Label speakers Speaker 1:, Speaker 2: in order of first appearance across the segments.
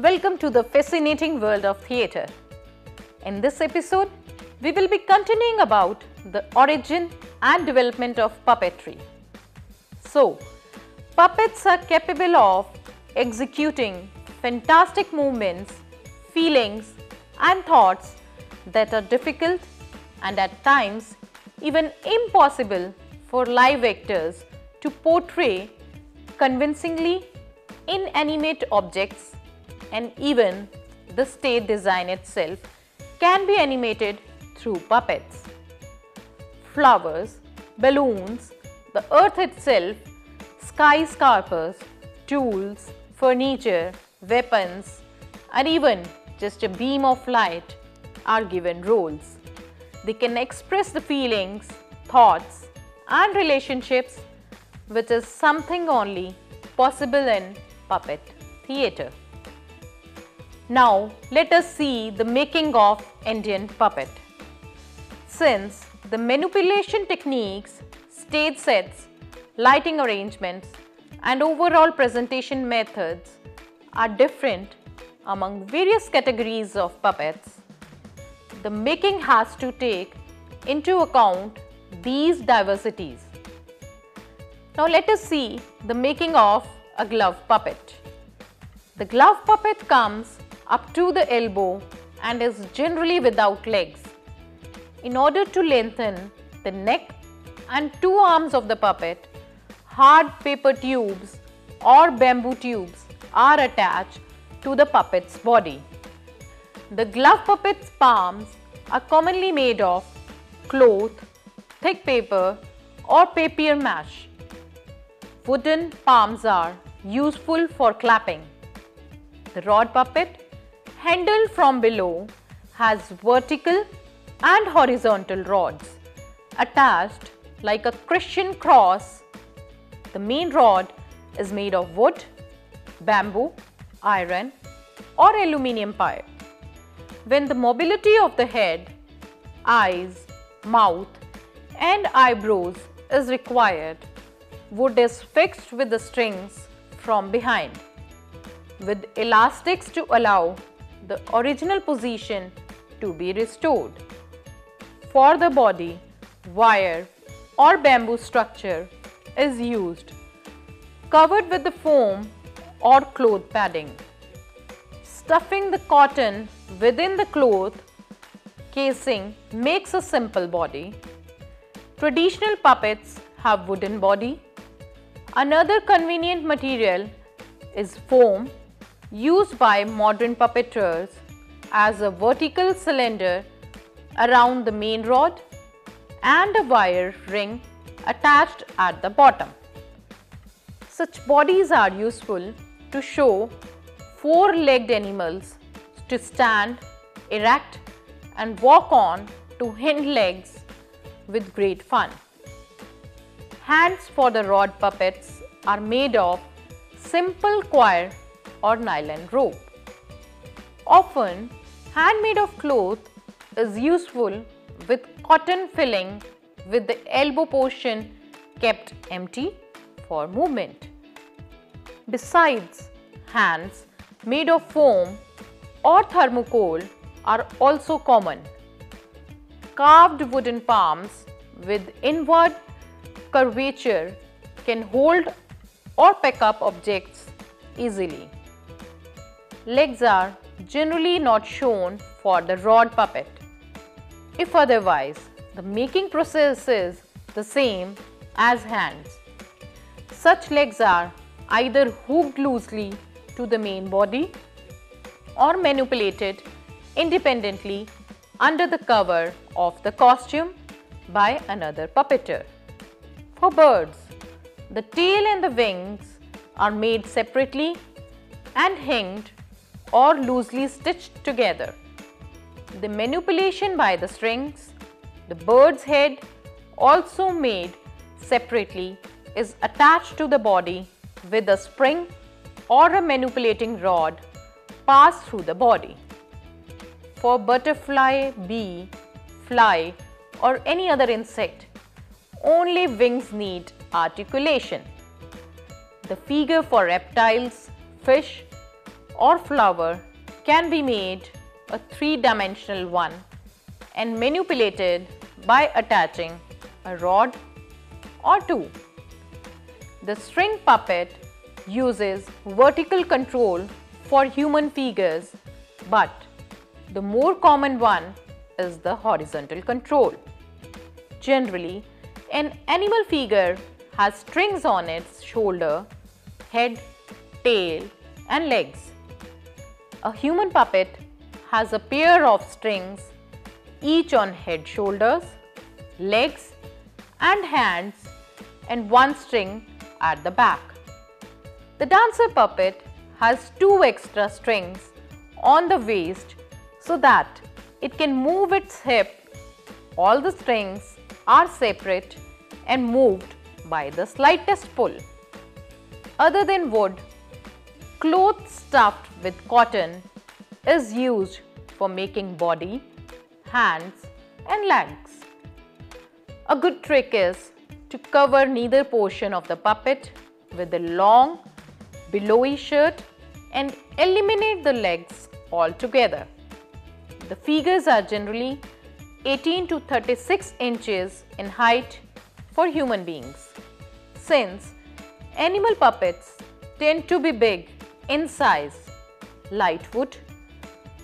Speaker 1: Welcome to the fascinating world of theatre. In this episode, we will be continuing about the origin and development of puppetry. So, puppets are capable of executing fantastic movements, feelings and thoughts that are difficult and at times even impossible for live actors to portray convincingly. Inanimate objects and even the stage design itself can be animated through puppets. Flowers, balloons, the earth itself, skyscrapers, tools, furniture, weapons, and even just a beam of light are given roles. They can express the feelings, thoughts, and relationships, which is something only possible in puppet theatre. Now, let us see the making of Indian puppet. Since the manipulation techniques, stage sets, lighting arrangements, and overall presentation methods are different among various categories of puppets, the making has to take into account these diversities. Now, let us see the making of a glove puppet. The glove puppet comes up to the elbow and is generally without legs. In order to lengthen the neck and two arms of the puppet, hard paper tubes or bamboo tubes are attached to the puppet's body. The glove puppet's palms are commonly made of cloth, thick paper or papier mâche. Wooden palms are useful for clapping. The rod puppet, handled from below, has vertical and horizontal rods attached like a Christian cross. The main rod is made of wood, bamboo, iron or aluminium pipe. When the mobility of the head, eyes, mouth and eyebrows is required, wood is fixed with the strings from behind, with elastics to allow the original position to be restored. For the body, wire or bamboo structure is used, covered with the foam or cloth padding. Stuffing the cotton within the cloth casing makes a simple body. Traditional puppets have wooden body. Another convenient material is foam, used by modern puppeteers as a vertical cylinder around the main rod and a wire ring attached at the bottom. Such bodies are useful to show four-legged animals to stand, erect and walk on two hind legs with great fun. Hands for the rod puppets are made of simple coir or nylon rope. Often, hand made of cloth is useful with cotton filling with the elbow portion kept empty for movement. Besides, hands made of foam or thermocol are also common. Carved wooden palms with inward curvature can hold or pick up objects easily. Legs are generally not shown for the rod puppet. If otherwise, the making process is the same as hands. Such legs are either hooked loosely to the main body or manipulated independently under the cover of the costume by another puppeteer. For birds, the tail and the wings are made separately and hinged or loosely stitched together. The manipulation by the strings, the bird's head, also made separately, is attached to the body with a spring or a manipulating rod passed through the body. For butterfly, bee, fly or any other insect, only wings need articulation. The figure for reptiles, fish or flower can be made a three-dimensional one and manipulated by attaching a rod or two. The string puppet uses vertical control for human figures, but the more common one is the horizontal control. Generally, an animal figure has strings on its shoulder, head, tail, and legs. A human puppet has a pair of strings, each on head, shoulders, legs, and hands, and one string at the back. The dancer puppet has two extra strings on the waist so that it can move its hip. All the strings are separate and moved by the slightest pull. Other than wood, cloth stuffed with cotton is used for making body, hands, and legs. A good trick is to cover neither portion of the puppet with a long, billowy shirt and eliminate the legs altogether. The figures are generally 18 to 36 inches in height for human beings. Since animal puppets tend to be big in size, light wood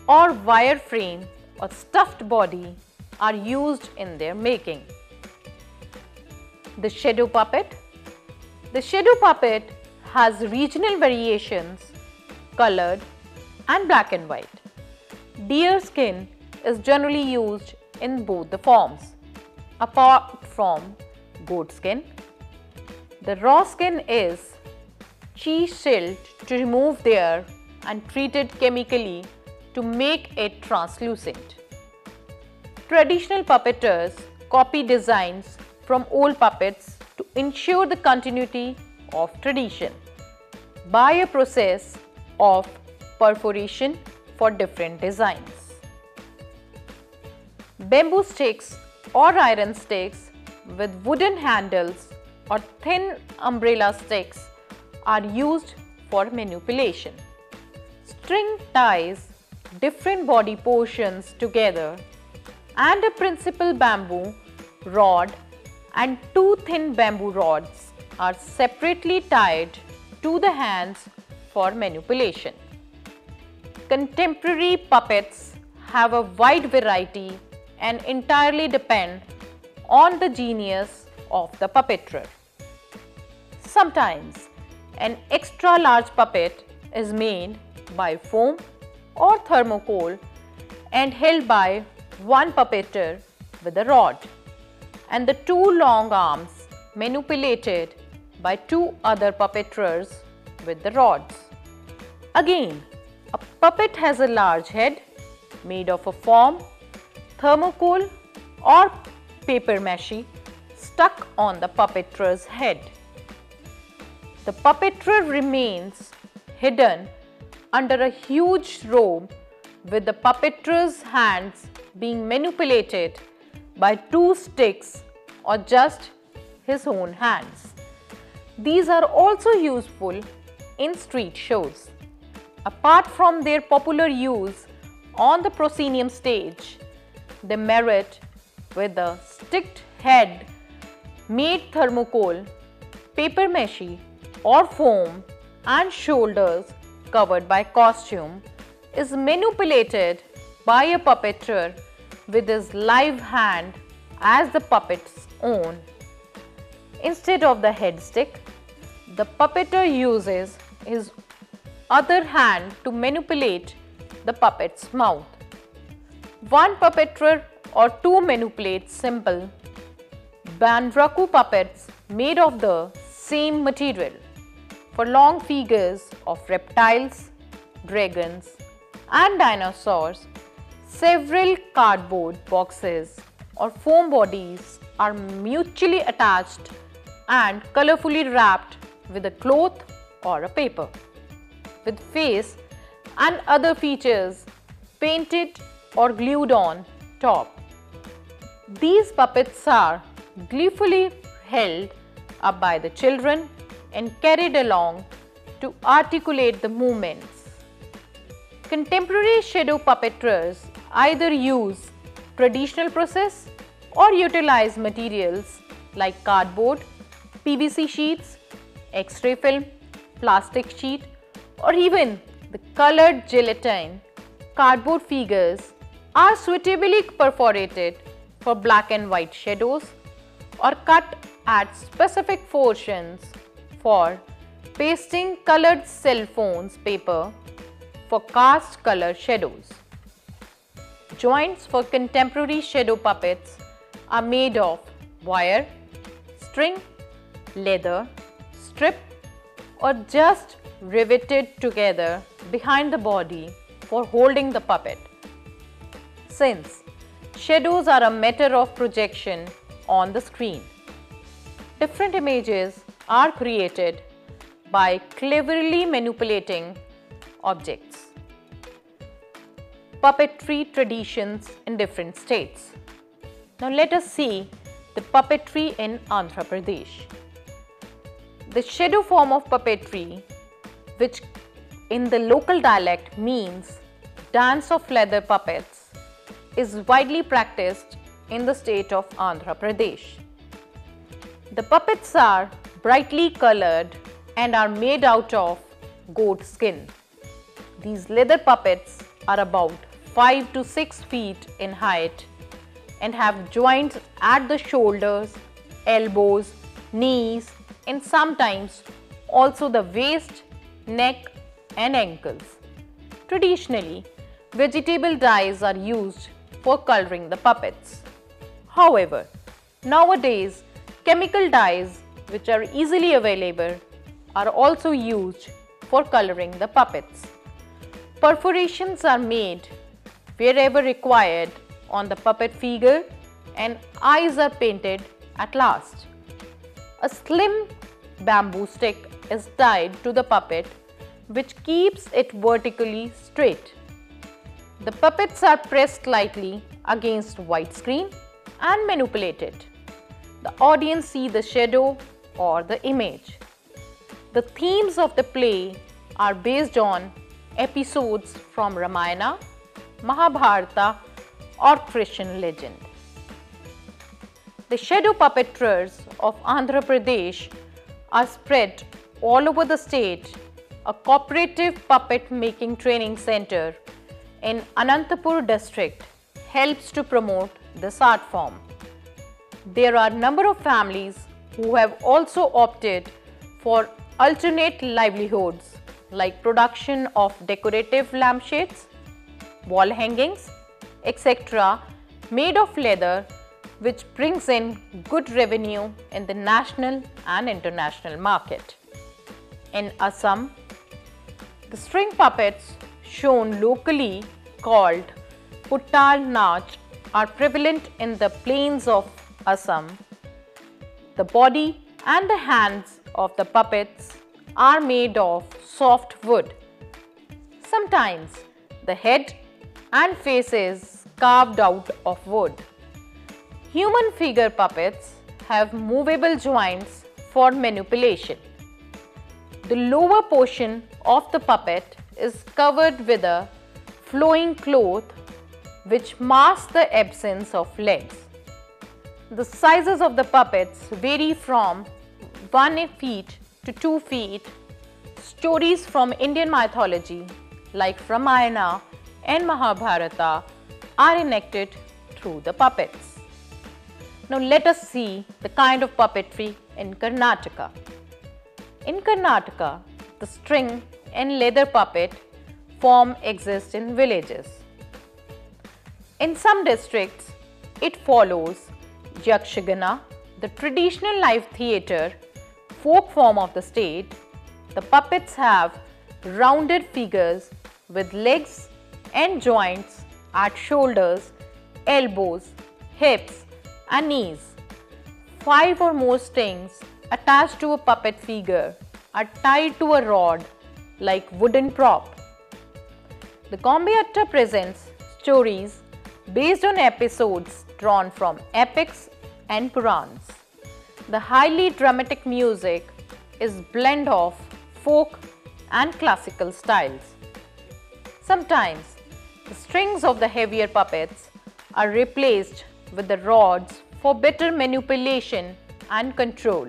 Speaker 1: or wire frame or stuffed body are used in their making. The shadow puppet. The shadow puppet has regional variations, colored and black and white. Deer skin is generally used in both the forms, apart from goat skin. The raw skin is chiseled to remove the air and treated chemically to make it translucent. Traditional puppeteers copy designs from old puppets to ensure the continuity of tradition by a process of perforation for different designs. Bamboo sticks or iron sticks with wooden handles or thin umbrella sticks are used for manipulation. String ties different body portions together, and a principal bamboo rod and two thin bamboo rods are separately tied to the hands for manipulation. Contemporary puppets have a wide variety and entirely depend on the genius of the puppeteer. Sometimes an extra large puppet is made by foam or thermocol and held by one puppeteer with a rod, and the two long arms manipulated by two other puppeteers with the rods. Again, a puppet has a large head made of a foam, thermocol or paper mache stuck on the puppeteer's head. The puppeteer remains hidden under a huge robe with the puppeteer's hands being manipulated by two sticks or just his own hands. These are also useful in street shows. Apart from their popular use on the proscenium stage, they merit with a sticked head made thermocol, paper mache or foam, and shoulders covered by costume is manipulated by a puppeteer with his live hand as the puppet's own. Instead of the head stick, the puppeteer uses his other hand to manipulate the puppet's mouth. One puppeteer or two manipulate simple banraku puppets made of the same material. For long figures of reptiles, dragons, and dinosaurs, several cardboard boxes or foam bodies are mutually attached and colorfully wrapped with a cloth or a paper, with face and other features painted or glued on top. These puppets are gleefully held up by the children and carried along to articulate the movements. Contemporary shadow puppeteers either use traditional process or utilize materials like cardboard, PVC sheets, X-ray film, plastic sheet, or even the colored gelatin. Cardboard figures are suitably perforated for black and white shadows or cut at specific portions for pasting colored cell phones paper for cast color shadows. Joints for contemporary shadow puppets are made of wire, string, leather, strip, or just riveted together behind the body for holding the puppet. Since shadows are a matter of projection on the screen, different images are created by cleverly manipulating objects. Puppetry traditions in different states. Now let us see the puppetry in Andhra Pradesh. The shadow form of puppetry, which in the local dialect means dance of leather puppets, is widely practiced in the state of Andhra Pradesh. The puppets are brightly colored and are made out of goat skin. These leather puppets are about 5 to 6 feet in height and have joints at the shoulders, elbows, knees, and sometimes also the waist, neck, and ankles. Traditionally, vegetable dyes are used for coloring the puppets. However, nowadays, chemical dyes, which are easily available, are also used for coloring the puppets. Perforations are made wherever required on the puppet figure and eyes are painted at last. A slim bamboo stick is tied to the puppet, which keeps it vertically straight. The puppets are pressed lightly against white screen and manipulated. The audience see the shadow or the image. The themes of the play are based on episodes from Ramayana, Mahabharata, or Christian legend. The shadow puppeteers of Andhra Pradesh are spread all over the state. A cooperative puppet making training center in Anantapur district helps to promote this art form. There are a number of families who have also opted for alternate livelihoods like production of decorative lampshades, wall hangings, etc. made of leather, which brings in good revenue in the national and international market. In Assam, the string puppets shown locally called Puttal Nach are prevalent in the plains of Assam. The body and the hands of the puppets are made of soft wood. Sometimes the head and face is carved out of wood. Human figure puppets have movable joints for manipulation. The lower portion of the puppet is covered with a flowing cloth which masks the absence of legs. The sizes of the puppets vary from 1 feet to 2 feet. Stories from Indian mythology like Ramayana and Mahabharata are enacted through the puppets. Now let us see the kind of puppetry in Karnataka. In Karnataka, the string and leather puppet form exists in villages. In some districts, it follows Yakshagana, the traditional live theatre folk form of the state. The puppets have rounded figures with legs and joints at shoulders, elbows, hips, and knees. 5 or more strings attached to a puppet figure are tied to a rod like wooden prop. The Kombiatta presents stories based on episodes drawn from epics and Purans. The highly dramatic music is blend of folk and classical styles. Sometimes the strings of the heavier puppets are replaced with the rods for better manipulation and control.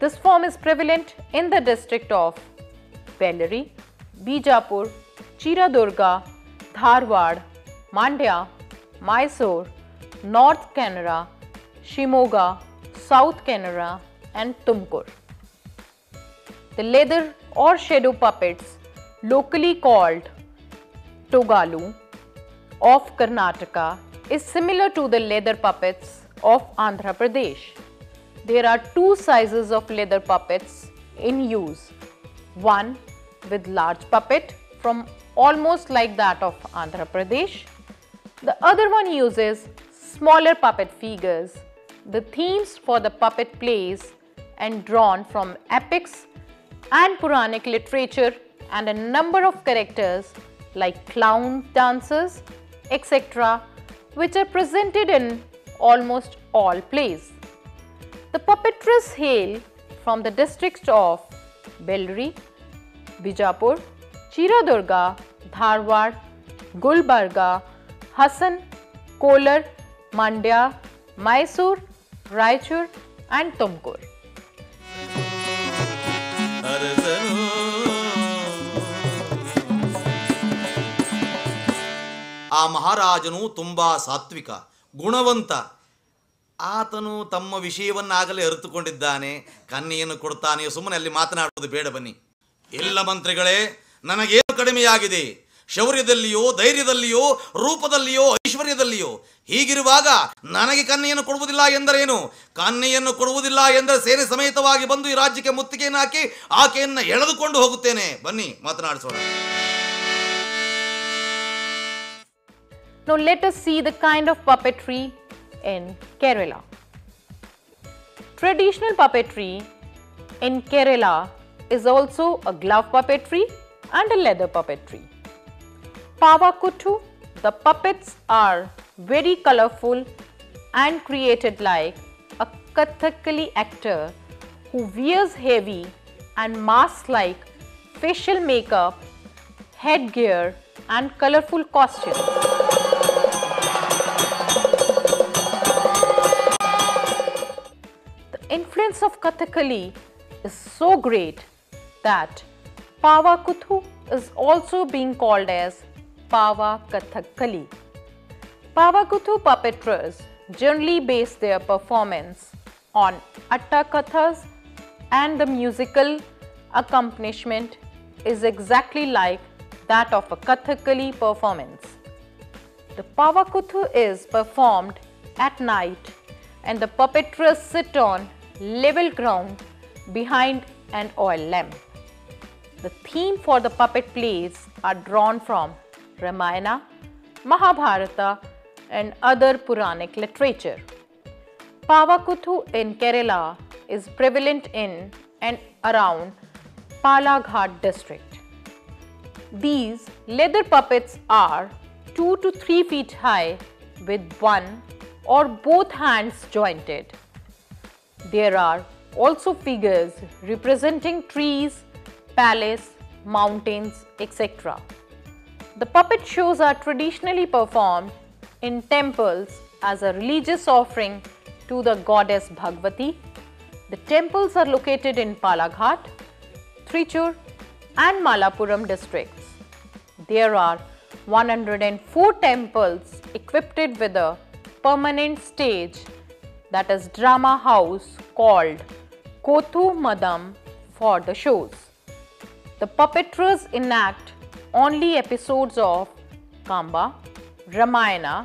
Speaker 1: This form is prevalent in the district of Bellary, Bijapur, Chiradurga, Dharwad, Mandya, Mysore, North Kannada, Shimoga, South Kannada and Tumkur. The leather or shadow puppets, locally called Togalu of Karnataka, is similar to the leather puppets of Andhra Pradesh. There are two sizes of leather puppets in use. One with large puppet from almost like that of Andhra Pradesh. The other one uses smaller puppet figures. The themes for the puppet plays and drawn from epics and Puranic literature and a number of characters like clown dancers, etc., which are presented in almost all plays. The puppetters hail from the districts of Bellary, Bijapur, Chiradurga, Dharwad, Gulbarga, Hassan, Kolar, Mandya, Mysore, Raichur and Tumkur.
Speaker 2: ಆ ಮಹಾರಾಜನು ತುಂಬಾ ಸಾತ್ವಿಕ, ಗುಣವಂತ. ಆತನು ತಮ್ಮ ವಿಷಯವನ್ನಾಗಲೇ ಅರಿತುಕೊಂಡಿದ್ದಾನೆ. ಕನ್ಯೆಯನ್ನು ಕೊಡ್ತಾನೆ. ಸುಮ್ಮನೆ ಅಲ್ಲಿ ಮಾತನಾಡುವುದು ಬೇಡ, ಬನ್ನಿ. ಎಲ್ಲ ಮಂತ್ರಿಗಳೇ, ನನಗೇನು ಕಡಿಮೆಯಾಗಿದೆ? ಶೌರ್ಯದಲ್ಲಿಯೋ, ಧೈರ್ಯದಲ್ಲಿಯೋ, ರೂಪದಲ್ಲಿಯೋ, ಐಶ್ವರ್ಯದಲ್ಲಿಯೋ? ಹೀಗಿರುವಾಗ ನನಗೆ ಕನ್ಯೆಯನ್ನು ಕೊಡುವುದಿಲ್ಲ ಎಂದರೇನು? ಕನ್ಯೆಯನ್ನು ಕೊಡುವುದಿಲ್ಲ ಎಂದರೆ ಸೇನೆ ಸಮೇತವಾಗಿ ಬಂದು ಈ ರಾಜ್ಯಕ್ಕೆ ಮುತ್ತಿಗೆಯನ್ನು ಹಾಕಿ ಆಕೆಯನ್ನು ಎಳೆದುಕೊಂಡು ಹೋಗುತ್ತೇನೆ. ಬನ್ನಿ ಮಾತನಾಡಿಸೋಣ.
Speaker 1: Now let us see the kind of puppetry in Kerala. Traditional puppetry in Kerala is also a glove puppetry and a leather puppetry. Pavakuttu, the puppets are very colorful and created like a Kathakali actor who wears heavy and mask-like facial makeup, headgear and colorful costumes. The influence of Kathakali is so great that Pavakuthu is also being called as Pava Kathakali. Pavakuthu puppeteers generally base their performance on Atta Kathas and the musical accompaniment is exactly like that of a Kathakali performance. The Pavakuthu is performed at night and the puppeteers sit on level ground behind an oil lamp. The theme for the puppet plays are drawn from Ramayana, Mahabharata and other Puranic literature. Pavakuthu in Kerala is prevalent in and around Palaghat district. These leather puppets are 2 to 3 feet high with one or both hands jointed. There are also figures representing trees, palace, mountains, etc. The puppet shows are traditionally performed in temples as a religious offering to the goddess Bhagavati. The temples are located in Palaghat, Trichur and Malapuram districts. There are 104 temples equipped with a permanent stage, that is drama house, called Kothu Madam for the shows. The puppeteers enact only episodes of Kamba, Ramayana,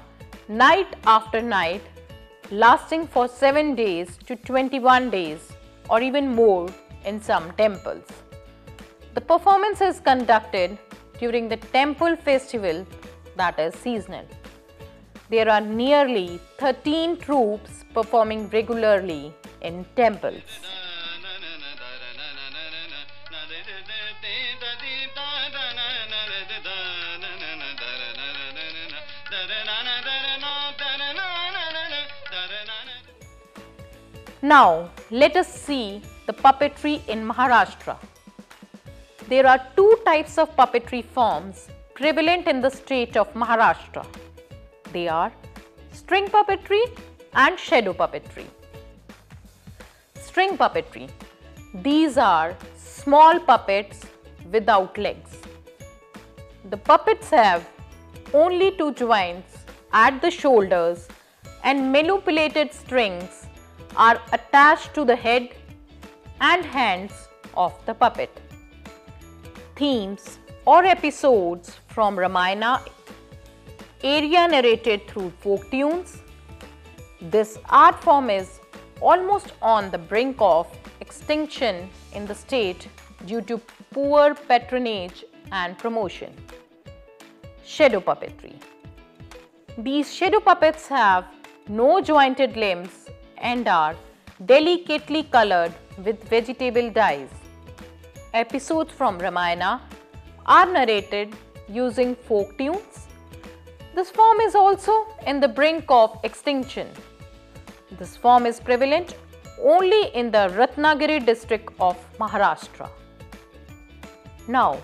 Speaker 1: night after night, lasting for 7 days to 21 days or even more in some temples. The performance is conducted during the temple festival, that is seasonal. There are nearly 13 troops performing regularly in temples. Now let us see the puppetry in Maharashtra. there are two types of puppetry forms prevalent in the state of Maharashtra. They are string puppetry and shadow puppetry. String puppetry. These are small puppets without legs. The puppets have only two joints at the shoulders and manipulated strings are attached to the head and hands of the puppet. Themes or episodes from Ramayana area narrated through folk tunes. This art form is almost on the brink of extinction in the state due to poor patronage and promotion. Shadow puppetry. These shadow puppets have no jointed limbs and are delicately colored with vegetable dyes. Episodes from Ramayana are narrated using folk tunes. This form is also in the brink of extinction. This form is prevalent only in the Ratnagiri district of Maharashtra. Now,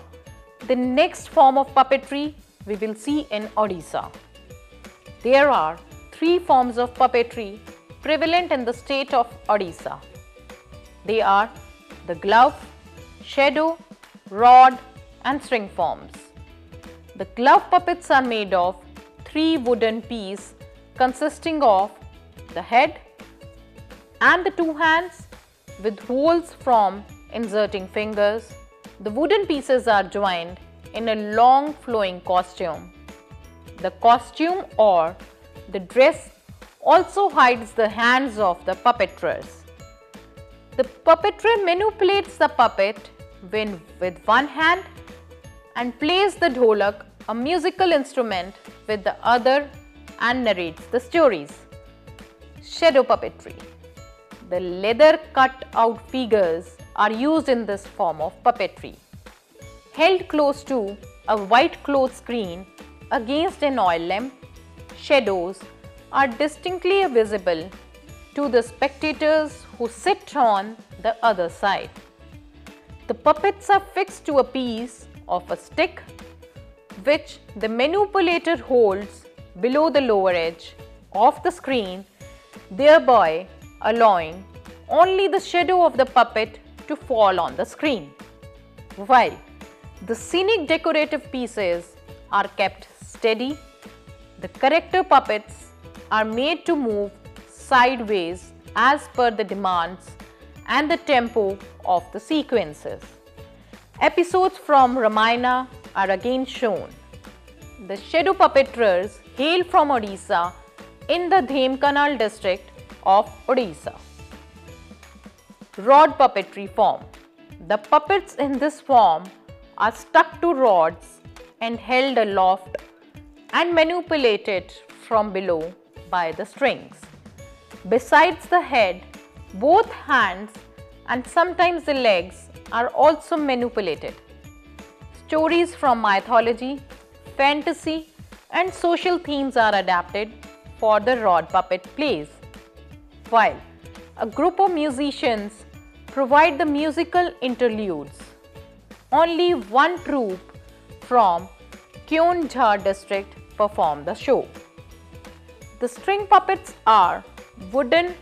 Speaker 1: the next form of puppetry we will see in Orissa. There are three forms of puppetry prevalent in the state of Orissa. They are the glove, shadow, rod and string forms. The glove puppets are made of three wooden pieces consisting of the head and the two hands with holes from inserting fingers. The wooden pieces are joined in a long flowing costume. The costume or the dress also hides the hands of the puppeteers. The puppeteer manipulates the puppet with one hand and plays the dholak, a musical instrument, with the other and narrates the stories. Shadow puppetry. The leather cut out figures are used in this form of puppetry. Held close to a white cloth screen against an oil lamp, shadows are distinctly visible to the spectators who sit on the other side. The puppets are fixed to a piece of a stick which the manipulator holds below the lower edge of the screen, thereby allowing only the shadow of the puppet to fall on the screen, while the scenic decorative pieces are kept steady. The character puppets are made to move sideways as per the demands and the tempo of the sequences. Episodes from Ramayana are again shown. The shadow puppeteers hail from Orissa in the Dhemkanal district of Orissa. Rod puppetry form. The puppets in this form are stuck to rods and held aloft and manipulated from below by the strings. Besides the head, both hands and sometimes the legs are also manipulated. Stories from mythology, fantasy and social themes are adapted for the rod puppet plays, while a group of musicians provide the musical interludes. Only one troupe from Keonjhar district perform the show. The string puppets are wooden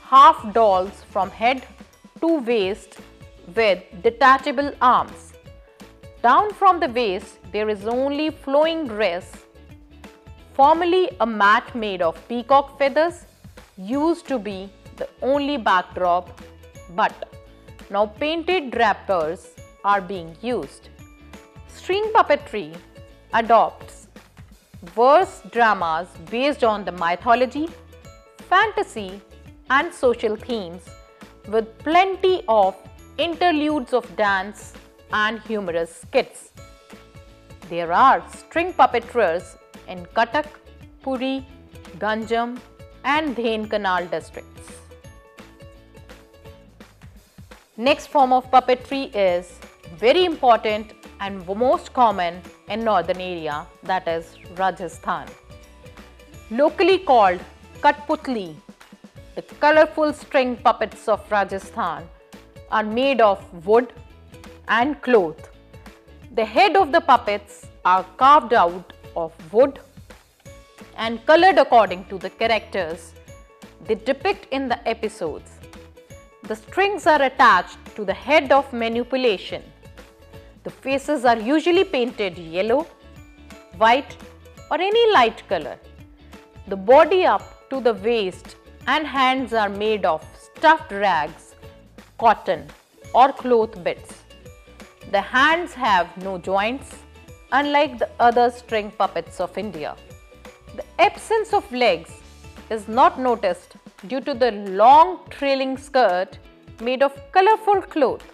Speaker 1: half dolls from head to waist with detachable arms. Down from the waist there is only flowing dress. Formerly a mat made of peacock feathers used to be the only backdrop, but now painted drapers are being used. String puppetry adopts verse dramas based on the mythology, fantasy and social themes with plenty of interludes of dance and humorous skits. There are string puppeteers in Cuttack, Puri, Ganjam and Dhenkanal districts. Next form of puppetry is very important and most common in northern area, that is Rajasthan. Locally called Katputli, the colorful string puppets of Rajasthan are made of wood and cloth. The head of the puppets are carved out of wood and colored according to the characters they depict in the episodes. The strings are attached to the head of manipulation. The faces are usually painted yellow, white or any light color. The body up to the waist and hands are made of stuffed rags, cotton or cloth bits. The hands have no joints, unlike the other string puppets of India. The absence of legs is not noticed due to the long trailing skirt made of colorful cloth.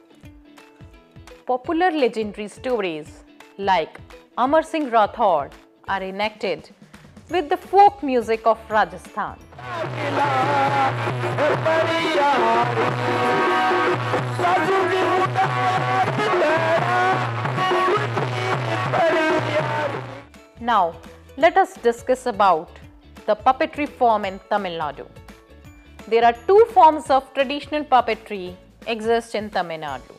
Speaker 1: Popular legendary stories like Amar Singh Rathod are enacted with the folk music of Rajasthan. Now, let us discuss about the puppetry form in Tamil Nadu. There are two forms of traditional puppetry exist in Tamil Nadu.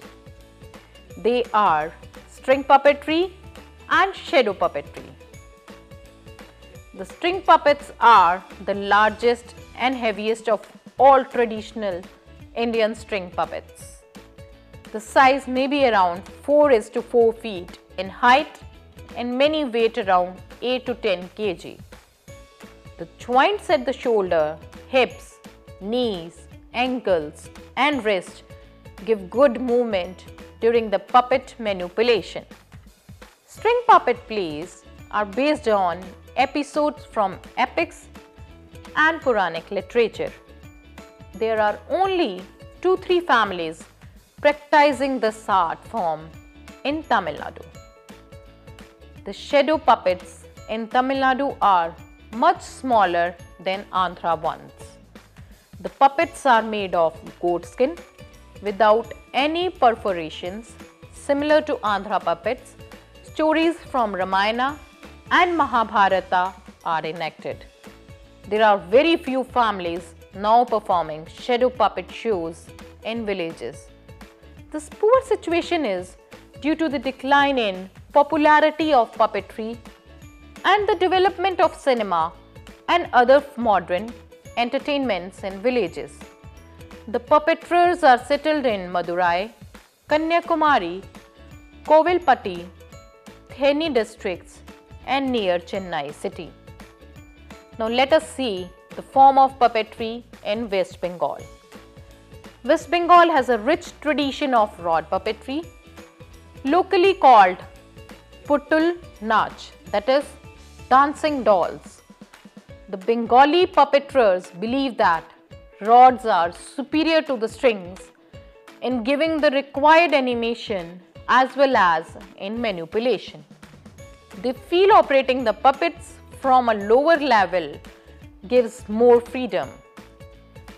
Speaker 1: They are string puppetry and shadow puppetry. The string puppets are the largest and heaviest of all traditional Indian string puppets. The size may be around 4:4 feet in height and many weight around 8 to 10 kg. The joints at the shoulder, hips, knees, ankles and wrist give good movement during the puppet manipulation. String puppet plays are based on episodes from epics and Puranic literature. There are only 2-3 families practicing this art form in Tamil Nadu. The shadow puppets in Tamil Nadu are much smaller than Andhra ones. The puppets are made of goat skin without any perforations. Similar to Andhra puppets, stories from Ramayana and Mahabharata are enacted. There are very few families now performing shadow puppet shows in villages. This poor situation is due to the decline in popularity of puppetry and the development of cinema and other modern entertainments in villages. The puppeteers are settled in Madurai, Kanyakumari, Kovilpatti, Theni districts and near Chennai city. Now let us see the form of puppetry in West Bengal. West Bengal has a rich tradition of rod puppetry, locally called Putul Nach, that is dancing dolls. The Bengali puppeteers believe that rods are superior to the strings in giving the required animation as well as in manipulation. They feel operating the puppets from a lower level gives more freedom.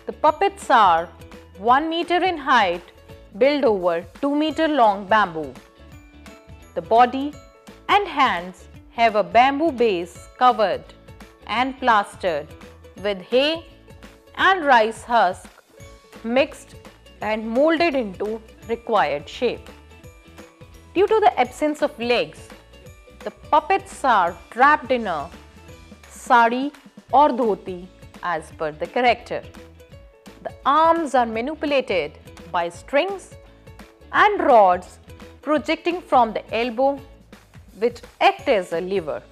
Speaker 1: The puppets are 1 meter in height, built over 2 meter long bamboo. The body and hands have a bamboo base covered and plastered with hay and rice husk mixed and molded into required shape. Due to the absence of legs, the puppets are wrapped in a sari or dhoti as per the character. The arms are manipulated by strings and rods projecting from the elbow, which act as a lever.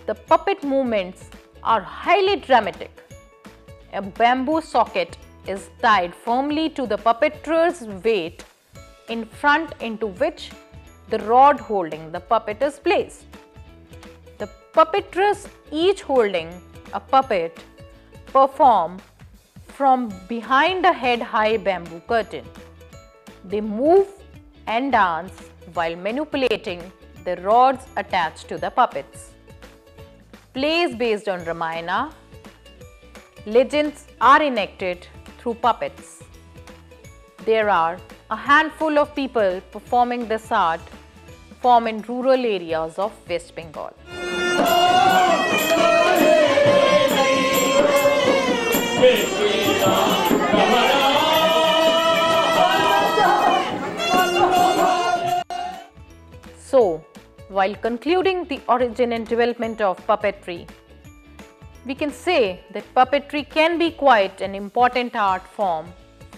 Speaker 1: The puppet movements are highly dramatic. A bamboo socket is tied firmly to the puppeteer's weight in front, into which the rod holding the puppet is placed. The puppeteers, each holding a puppet, perform from behind a head-high bamboo curtain. They move and dance while manipulating the rods attached to the puppets. Plays based on Ramayana, legends are enacted through puppets. There are a handful of people performing this art form in rural areas of West Bengal. So, while concluding the origin and development of puppetry, we can say that puppetry can be quite an important art form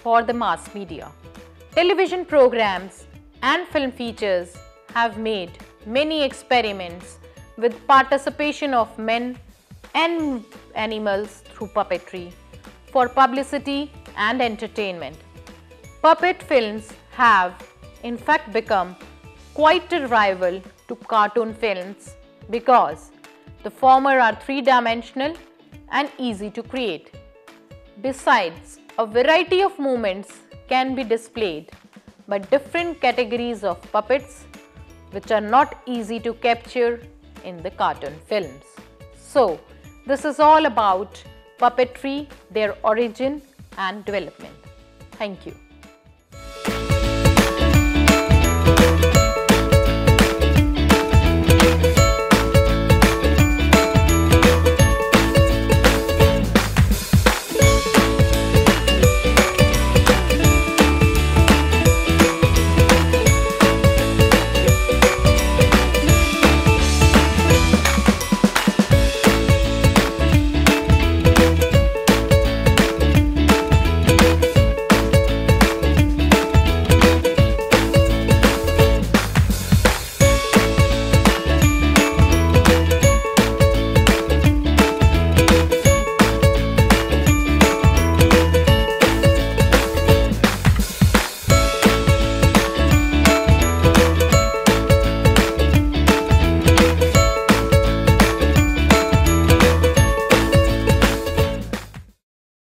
Speaker 1: for the mass media. Television programs and film features have made many experiments with participation of men and animals through puppetry for publicity and entertainment. Puppet films have in fact become quite a rival to cartoon films because the former are three-dimensional and easy to create. Besides, a variety of movements can be displayed by different categories of puppets which are not easy to capture in the cartoon films. So, this is all about puppetry, their origin and development. Thank you.